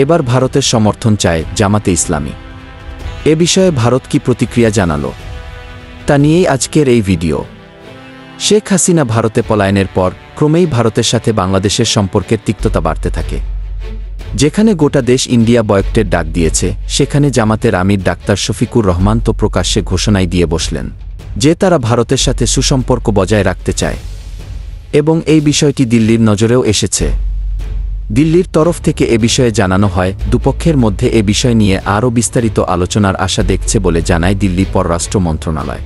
এবার ভারতের সমর্থন চায় জামাতে ইসলামী। এ বিষয়ে ভারত কি প্রতিক্রিয়া জানালো, তা নিয়েই আজকের এই ভিডিও। শেখ হাসিনা ভারতে পলায়নের পর ক্রমেই ভারতের সাথে বাংলাদেশের সম্পর্কের তিক্ততা বাড়তে থাকে। যেখানে গোটা দেশ ইন্ডিয়া বয়কটের ডাক দিয়েছে, সেখানে জামাতের আমির ডাক্তার শফিকুর রহমান তো প্রকাশ্যে ঘোষণাই দিয়ে বসলেন যে তারা ভারতের সাথে সুসম্পর্ক বজায় রাখতে চায়, এবং এই বিষয়টি দিল্লির নজরেও এসেছে। দিল্লির তরফ থেকে এ বিষয়ে জানানো হয়, দুপক্ষের মধ্যে এ বিষয় নিয়ে আরও বিস্তারিত আলোচনার আশা দেখছে বলে জানায় দিল্লি পররাষ্ট্র মন্ত্রণালয়।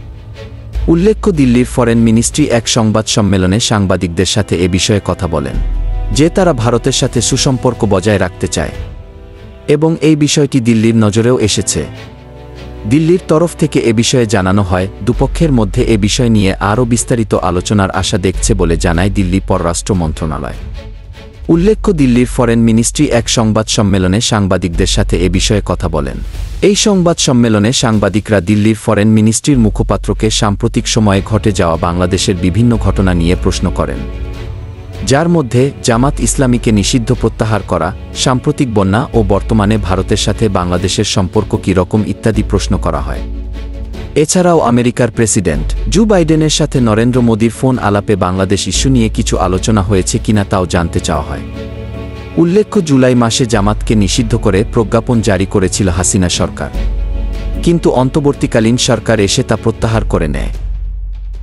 উল্লেখ্য, দিল্লির ফরেন মিনিস্ট্রি এক সংবাদ সম্মেলনে সাংবাদিকদের সাথে এ বিষয়ে কথা বলেন যে তারা ভারতের সাথে সুসম্পর্ক বজায় রাখতে চায়, এবং এই বিষয়টি দিল্লির নজরেও এসেছে। দিল্লির তরফ থেকে এ বিষয়ে জানানো হয়, দুপক্ষের মধ্যে এ বিষয় নিয়ে আরও বিস্তারিত আলোচনার আশা দেখছে বলে জানায় দিল্লি পররাষ্ট্র মন্ত্রণালয়। উল্লেখ্য, দিল্লির ফরেন মিনিস্ট্রি এক সংবাদ সম্মেলনে সাংবাদিকদের সাথে এ বিষয়ে কথা বলেন। এই সংবাদ সম্মেলনে সাংবাদিকরা দিল্লির ফরেন মিনিস্ট্রির মুখপাত্রকে সাম্প্রতিক সময়ে ঘটে যাওয়া বাংলাদেশের বিভিন্ন ঘটনা নিয়ে প্রশ্ন করেন, যার মধ্যে জামাত ইসলামীকে নিষিদ্ধ প্রত্যাহার করা, সাম্প্রতিক বন্যা ও বর্তমানে ভারতের সাথে বাংলাদেশের সম্পর্ক কী রকম ইত্যাদি প্রশ্ন করা হয়। এছাড়াও আমেরিকার প্রেসিডেন্ট জো বাইডেনের সাথে নরেন্দ্র মোদির ফোন আলাপে বাংলাদেশ ইস্যু নিয়ে কিছু আলোচনা হয়েছে কিনা তাও জানতে চাওয়া হয়। উল্লেখ্য, জুলাই মাসে জামাতকে নিষিদ্ধ করে প্রজ্ঞাপন জারি করেছিল হাসিনা সরকার, কিন্তু অন্তর্বর্তীকালীন সরকার এসে তা প্রত্যাহার করে নেয়।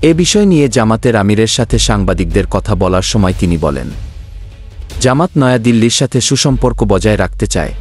এ বিষয় নিয়ে জামাতের আমিরের সাথে সাংবাদিকদের কথা বলার সময় তিনি বলেন, জামাত নয়া দিল্লির সাথে সুসম্পর্ক বজায় রাখতে চায়।